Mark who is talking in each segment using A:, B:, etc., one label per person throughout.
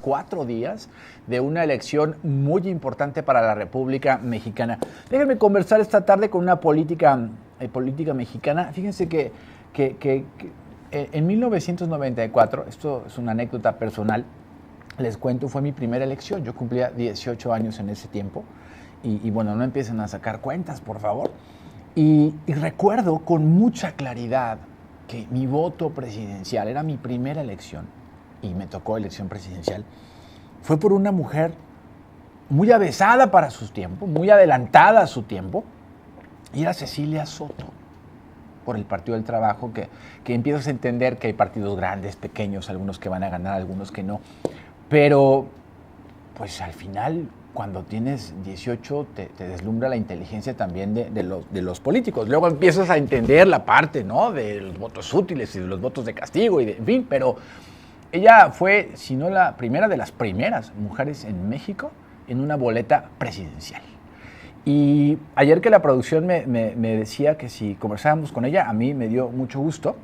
A: 4 días de una elección muy importante para la República Mexicana. Déjenme conversar esta tarde con una política mexicana. Fíjense que en 1994, esto es una anécdota personal, les cuento, fue mi primera elección. Yo cumplía 18 años en ese tiempo. Y bueno, no empiecen a sacar cuentas, por favor. Y recuerdo con mucha claridad que mi voto presidencial, era mi primera elección, y me tocó elección presidencial, fue por una mujer muy avesada para sus tiempos, muy adelantada a su tiempo, y era Cecilia Soto, por el Partido del Trabajo, que empiezas a entender que hay partidos grandes, pequeños, algunos que van a ganar, algunos que no. Pero, pues al final, cuando tienes 18, te deslumbra la inteligencia también de los políticos. Luego empiezas a entender la parte, ¿no?, de los votos útiles y de los votos de castigo, en fin, pero ella fue, si no la primera, de las primeras mujeres en México en una boleta presidencial. Y ayer que la producción me decía que si conversábamos con ella, a mí me dio mucho gusto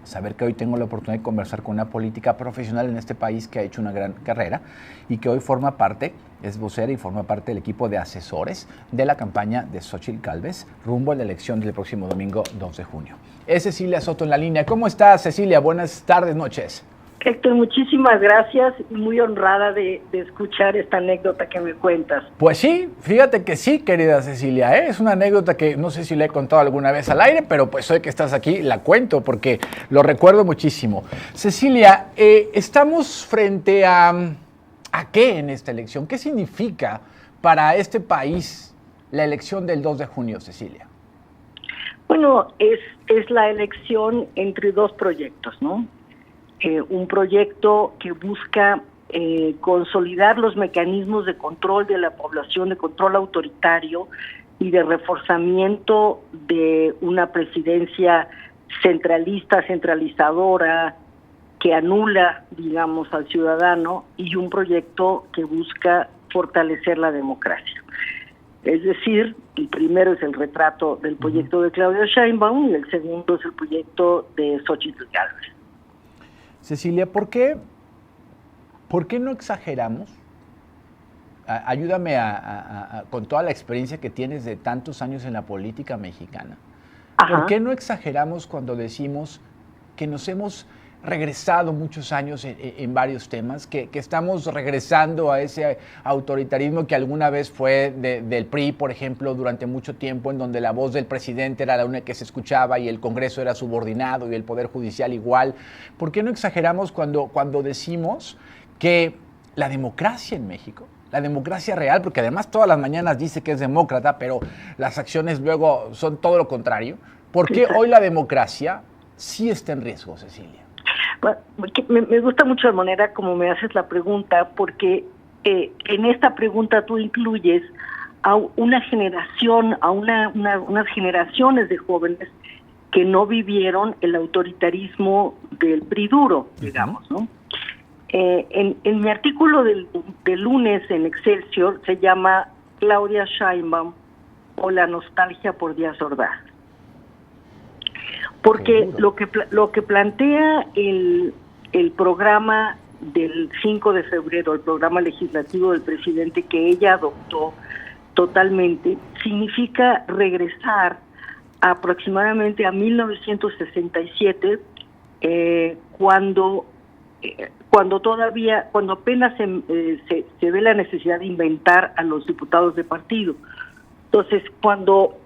A: saber que hoy tengo la oportunidad de conversar con una política profesional en este país que ha hecho una gran carrera y que hoy forma parte, es vocera y forma parte del equipo de asesores de la campaña de Xóchitl Gálvez rumbo a la elección del próximo domingo 2 de junio. Es Cecilia Soto en la línea. ¿Cómo estás, Cecilia? Buenas tardes, noches.
B: Héctor, muchísimas gracias y muy honrada de escuchar esta anécdota que me cuentas.
A: Pues sí, fíjate que sí, querida Cecilia, es una anécdota que no sé si la he contado alguna vez al aire, pero pues hoy que estás aquí la cuento porque lo recuerdo muchísimo. Cecilia, estamos frente a qué en esta elección. ¿Qué significa para este país la elección del 2 de junio, Cecilia?
B: Bueno, es la elección entre dos proyectos, ¿no? Un proyecto que busca consolidar los mecanismos de control de la población, de control autoritario y de reforzamiento de una presidencia centralista, centralizadora, que anula, digamos, al ciudadano, y un proyecto que busca fortalecer la democracia. Es decir, el primero es el retrato del proyecto de Claudia Sheinbaum y el segundo es el proyecto de Xóchitl Gálvez.
A: Cecilia, ¿por qué no exageramos? Ayúdame con toda la experiencia que tienes de tantos años en la política mexicana.
B: Ajá.
A: ¿Por qué no exageramos cuando decimos que nos hemos regresado muchos años en varios temas, que estamos regresando a ese autoritarismo que alguna vez fue del PRI, por ejemplo, durante mucho tiempo, en donde la voz del presidente era la única que se escuchaba y el Congreso era subordinado y el Poder Judicial igual? ¿Por qué no exageramos cuando decimos que la democracia en México, la democracia real, porque además todas las mañanas dice que es demócrata, pero las acciones luego son todo lo contrario? ¿Por qué hoy la democracia sí está en riesgo, Cecilia?
B: Bueno, me gusta mucho la manera como me haces la pregunta, porque en esta pregunta tú incluyes a una generación, a unas generaciones de jóvenes que no vivieron el autoritarismo del PRI duro, digamos, ¿no? En mi artículo del lunes en Excelsior se llama Claudia Sheinbaum o la nostalgia por Díaz Ordaz. Porque lo que plantea el programa del 5 de febrero, el programa legislativo del presidente que ella adoptó totalmente, significa regresar aproximadamente a 1967, cuando apenas se ve la necesidad de inventar a los diputados de partido. Entonces, cuando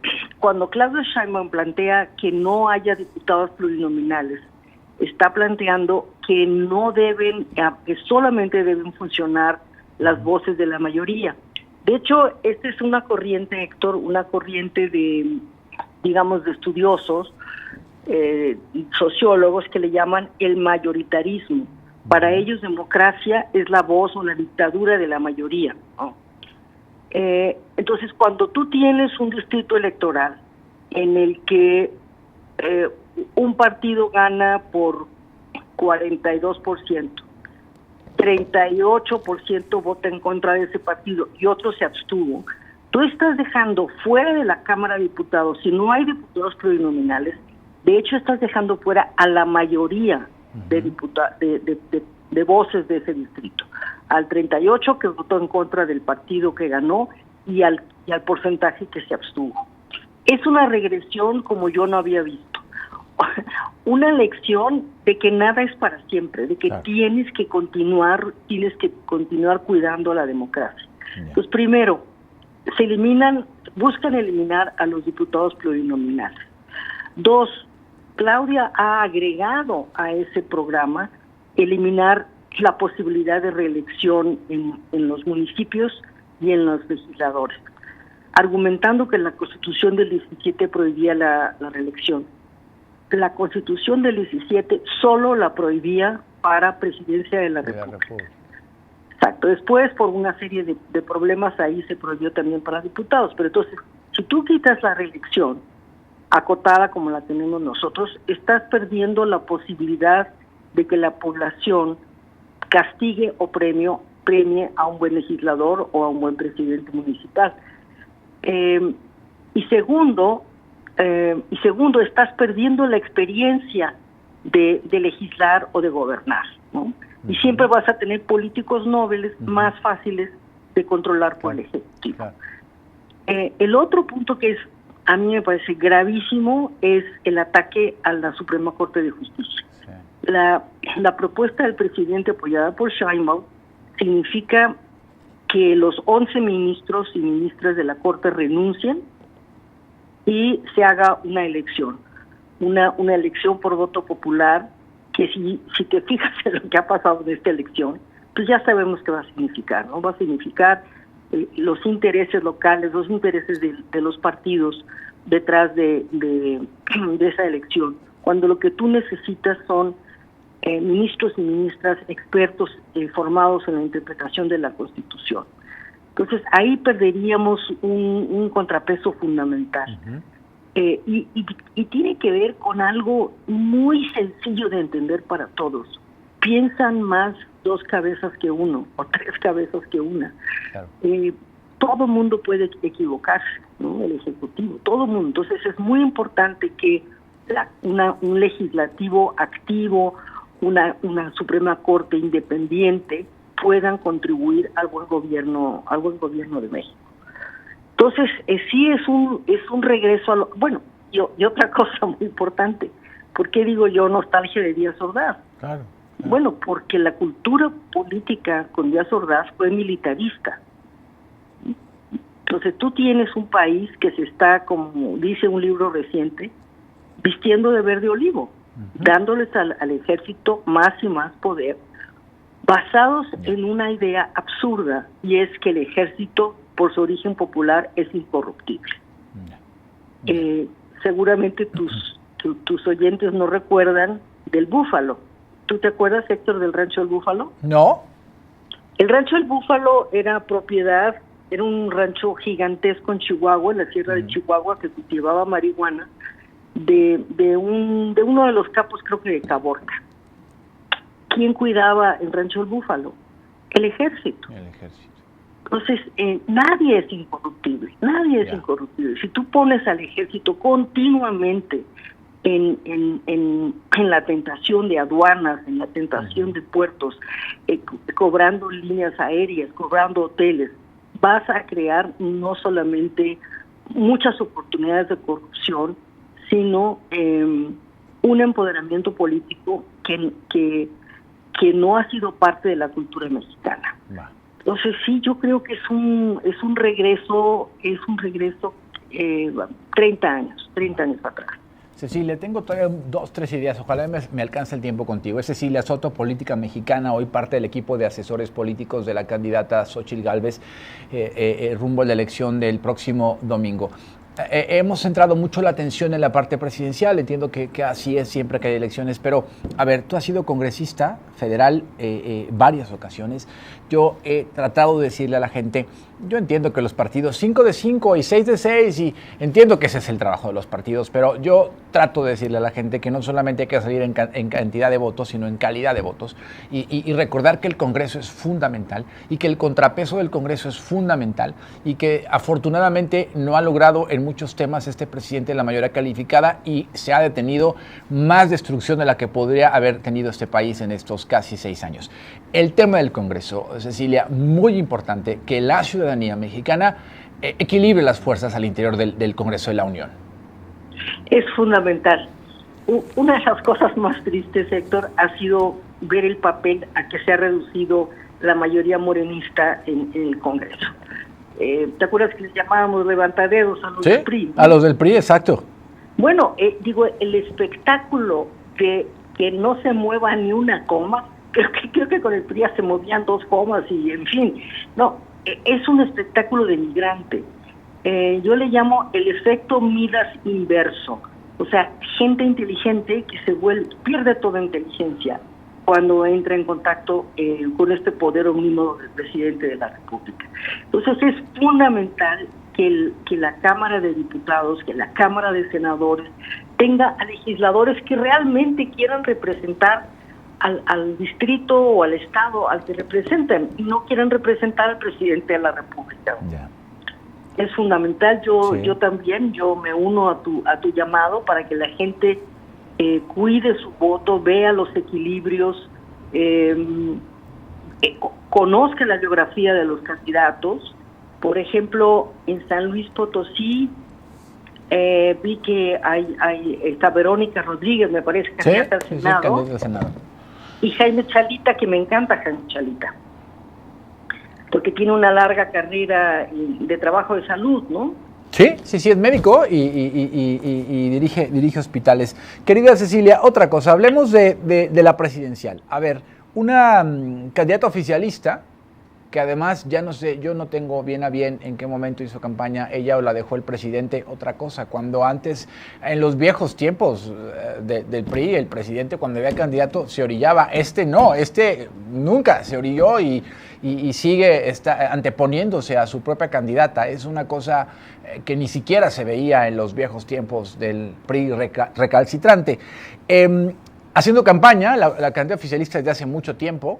B: Claudia Sheinbaum plantea que no haya diputados plurinominales, está planteando que que solamente deben funcionar las voces de la mayoría. De hecho, esta es una corriente, Héctor, una corriente de estudiosos, sociólogos, que le llaman el mayoritarismo. Para ellos, democracia es la voz o la dictadura de la mayoría, ¿no? Entonces, cuando tú tienes un distrito electoral en el que un partido gana por 42%, 38% vota en contra de ese partido y otro se abstuvo, tú estás dejando fuera de la Cámara de Diputados, si no hay diputados plurinominales, de hecho estás dejando fuera a la mayoría de voces de ese distrito. al 38% que votó en contra del partido que ganó y al porcentaje que se abstuvo. Es una regresión como yo no había visto. Una lección de que nada es para siempre, de que tienes que continuar cuidando la democracia. Entonces, primero, buscan eliminar a los diputados plurinominales. 2, Claudia ha agregado a ese programa eliminar la posibilidad de reelección en los municipios y en los legisladores, argumentando que la Constitución del 17 prohibía la reelección. La Constitución del 17 solo la prohibía para presidencia de la República. Exacto. Después, por una serie de problemas, ahí se prohibió también para diputados. Pero entonces, si tú quitas la reelección, acotada como la tenemos nosotros, estás perdiendo la posibilidad de que la población castigue o premie a un buen legislador o a un buen presidente municipal. Y segundo, estás perdiendo la experiencia de legislar o de gobernar, ¿no? Y siempre vas a tener políticos nobles más fáciles de controlar por el Ejecutivo. El otro punto que a mí me parece gravísimo es el ataque a la Suprema Corte de Justicia. La propuesta del presidente apoyada por Sheinbaum significa que los 11 ministros y ministras de la Corte renuncien y se haga una elección, una elección por voto popular, que si te fijas en lo que ha pasado en esta elección, pues ya sabemos qué va a significar, ¿no? Va a significar los intereses locales, los intereses de los partidos detrás de esa elección, cuando lo que tú necesitas son ministros y ministras expertos formados en la interpretación de la Constitución. Entonces ahí perderíamos un contrapeso fundamental. Y tiene que ver con algo muy sencillo de entender para todos. Piensan más 2 cabezas que uno, o 3 cabezas que una. Claro. Todo mundo puede equivocarse, ¿no? El Ejecutivo, todo mundo. Entonces es muy importante que un legislativo activo, una Suprema Corte independiente puedan contribuir al buen gobierno de México. Entonces, sí es un regreso a lo... Bueno, y otra cosa muy importante, ¿por qué digo yo nostalgia de Díaz Ordaz? Claro. Bueno, porque la cultura política con Díaz Ordaz fue militarista. Entonces, tú tienes un país que se está, como dice un libro reciente, vistiendo de verde olivo, dándoles al ejército más y más poder, basados en una idea absurda, y es que el ejército, por su origen popular, es incorruptible. Seguramente tus oyentes no recuerdan del Búfalo. ¿Tú te acuerdas, Héctor, del Rancho del Búfalo?
A: No. El
B: Rancho del Búfalo era un rancho gigantesco en Chihuahua, en la sierra de Chihuahua, que cultivaba marihuana, de uno de los capos, creo que de Caborca. ¿Quién cuidaba el Rancho del Búfalo? El ejército. Entonces, nadie es incorruptible, incorruptible. Si tú pones al ejército continuamente en la tentación de aduanas, en la tentación de puertos, cobrando líneas aéreas, cobrando hoteles, vas a crear no solamente muchas oportunidades de corrupción, sino un empoderamiento político que no ha sido parte de la cultura mexicana. Entonces sí, yo creo que es un regreso 30 años atrás.
A: Cecilia, tengo todavía 2, 3 ideas, ojalá me alcance el tiempo contigo. Es Cecilia Soto, política mexicana, hoy parte del equipo de asesores políticos de la candidata Xóchitl Gálvez rumbo a la elección del próximo domingo. Hemos centrado mucho la atención en la parte presidencial, entiendo que así es siempre que hay elecciones, pero a ver, tú has sido congresista federal varias ocasiones. Yo he tratado de decirle a la gente, yo entiendo que los partidos 5 de 5 y 6 de 6, y entiendo que ese es el trabajo de los partidos, pero yo trato de decirle a la gente que no solamente hay que salir en cantidad de votos, sino en calidad de votos, y recordar que el Congreso es fundamental, y que el contrapeso del Congreso es fundamental, y que afortunadamente no ha logrado en muchos temas este presidente en la mayoría calificada y se ha detenido más destrucción de la que podría haber tenido este país en estos casi 6 años. El tema del Congreso, Cecilia, muy importante que la ciudadanía mexicana equilibre las fuerzas al interior del Congreso de la Unión.
B: Es fundamental. Una de las cosas más tristes, Héctor, ha sido ver el papel a que se ha reducido la mayoría morenista en el Congreso. ¿Te acuerdas que les llamábamos levantaderos a los del PRI? ¿No?
A: A los del PRI, exacto.
B: Bueno, digo, el espectáculo de que no se mueva ni una coma, creo que con el PRI se movían 2 comas y en fin, no, es un espectáculo de migrante. Yo le llamo el efecto Midas inverso. O sea, gente inteligente que pierde toda inteligencia cuando entra en contacto con este poder omnímodo del presidente de la República. Entonces es fundamental que la Cámara de Diputados, que la Cámara de Senadores tenga a legisladores que realmente quieran representar al distrito o al estado al que representan y no quieran representar al presidente de la República. Yeah. Es fundamental, yo también me uno a tu llamado para que la gente cuide su voto, vea los equilibrios, conozca la biografía de los candidatos. Por ejemplo, en San Luis Potosí vi que está Verónica Rodríguez, me parece, candidata al Senado, y Jaime Chalita, que me encanta Jaime Chalita, porque tiene una larga carrera de trabajo de salud, ¿no?
A: Sí, es médico y dirige hospitales. Querida Cecilia, otra cosa, hablemos de la presidencial. A ver, una candidata oficialista, que además ya no sé, yo no tengo bien a bien en qué momento hizo campaña ella o la dejó el presidente, otra cosa, cuando antes, en los viejos tiempos del PRI, el presidente cuando había candidato se orillaba, no, nunca se orilló y sigue anteponiéndose a su propia candidata. Es una cosa que ni siquiera se veía en los viejos tiempos del PRI recalcitrante. Haciendo campaña, la candidata oficialista desde hace mucho tiempo,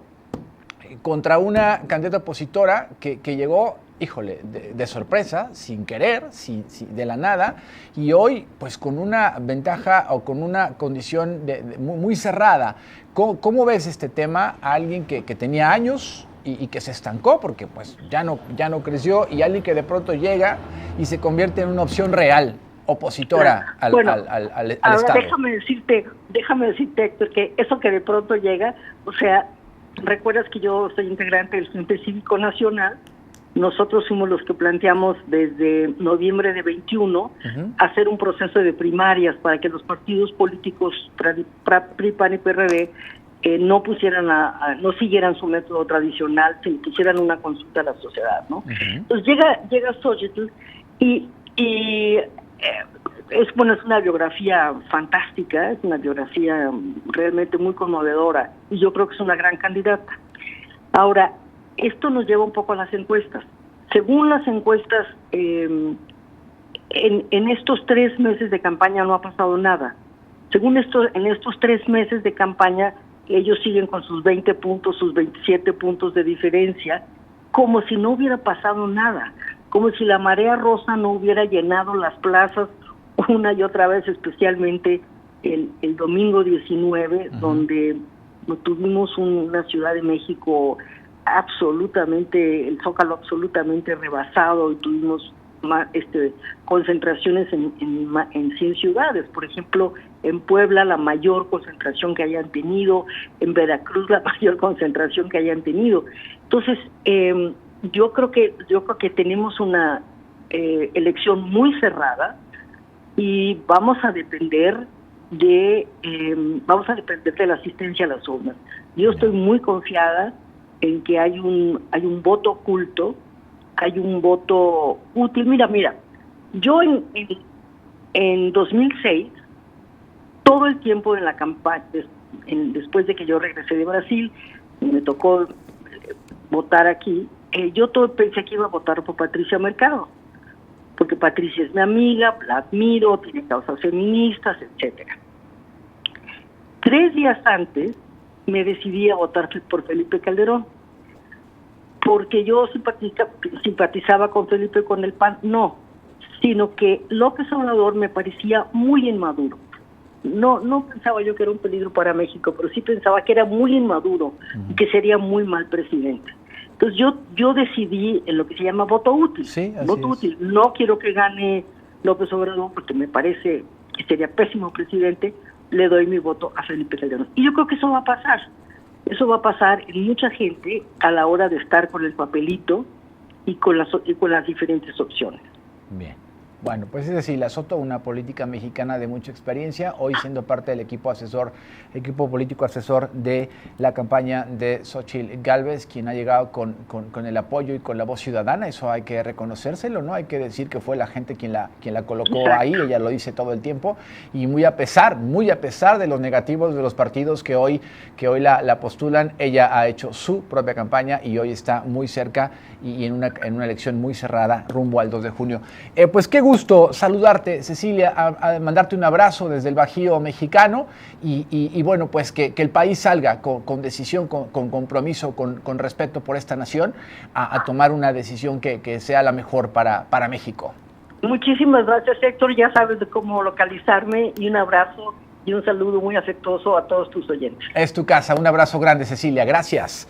A: contra una candidata opositora que llegó, híjole, de sorpresa, sin querer, de la nada, y hoy pues con una ventaja o con una condición muy cerrada. ¿Cómo ves este tema a alguien que tenía años y que se estancó porque pues ya no creció, y alguien que de pronto llega y se convierte en una opción real, opositora al Estado?
B: Déjame decirte, Héctor, que eso que de pronto llega, o sea, recuerdas que yo soy integrante del Frente Cívico Nacional. Nosotros fuimos los que planteamos desde noviembre de 21 hacer un proceso de primarias para que los partidos políticos PRI, PAN y PRD no siguieran su método tradicional, sino que hicieran una consulta a la sociedad, ¿no? Entonces llega Xochitl y es una biografía fantástica, es una biografía realmente muy conmovedora, y yo creo que es una gran candidata. Ahora, esto nos lleva un poco a las encuestas. Según las encuestas, en estos 3 meses de campaña no ha pasado nada. En estos 3 meses de campaña, ellos siguen con sus 20 puntos, sus 27 puntos de diferencia, como si no hubiera pasado nada, como si la marea rosa no hubiera llenado las plazas una y otra vez, especialmente el domingo 19, donde tuvimos una Ciudad de México el Zócalo absolutamente rebasado, y tuvimos concentraciones en 100 ciudades. Por ejemplo, en Puebla la mayor concentración que hayan tenido, en Veracruz la mayor concentración que hayan tenido. Entonces, yo creo que tenemos una elección muy cerrada, y vamos a depender de la asistencia a las urnas. Yo estoy muy confiada en que hay un voto oculto, hay un voto útil. Mira, yo en 2006, todo el tiempo en la campaña, después de que yo regresé de Brasil, me tocó votar aquí, yo pensé que iba a votar por Patricia Mercado, porque Patricia es mi amiga, la admiro, tiene causas feministas, etcétera. 3 días antes me decidí a votar por Felipe Calderón, porque yo simpatizaba con Felipe, con el PAN. No, sino que López Obrador me parecía muy inmaduro. No pensaba yo que era un peligro para México, pero sí pensaba que era muy inmaduro y que sería muy mal presidente. Entonces yo decidí en lo que se llama voto útil.
A: Sí,
B: Voto útil. No quiero que gane López Obrador porque me parece que sería pésimo presidente. Le doy mi voto a Felipe Calderón. Y yo creo que eso va a pasar. Eso va a pasar en mucha gente a la hora de estar con el papelito y con las diferentes opciones.
A: Bien. Bueno, pues es Cecilia Soto, una política mexicana de mucha experiencia, hoy siendo parte del equipo político asesor de la campaña de Xóchitl Gálvez, quien ha llegado con el apoyo y con la voz ciudadana. Eso hay que reconocérselo, ¿no? Hay que decir que fue la gente quien la colocó ahí, ella lo dice todo el tiempo, y muy a pesar de los negativos de los partidos que hoy la postulan, ella ha hecho su propia campaña y hoy está muy cerca y en una elección muy cerrada rumbo al 2 de junio. Pues qué gusto saludarte, Cecilia, a mandarte un abrazo desde el Bajío mexicano y bueno, pues que el país salga con decisión, con compromiso, con respeto por esta nación, a tomar una decisión que sea la mejor para México.
B: Muchísimas gracias, Héctor, ya sabes de cómo localizarme, y un abrazo y un saludo muy afectuoso a todos tus oyentes.
A: Es tu casa, un abrazo grande, Cecilia, gracias.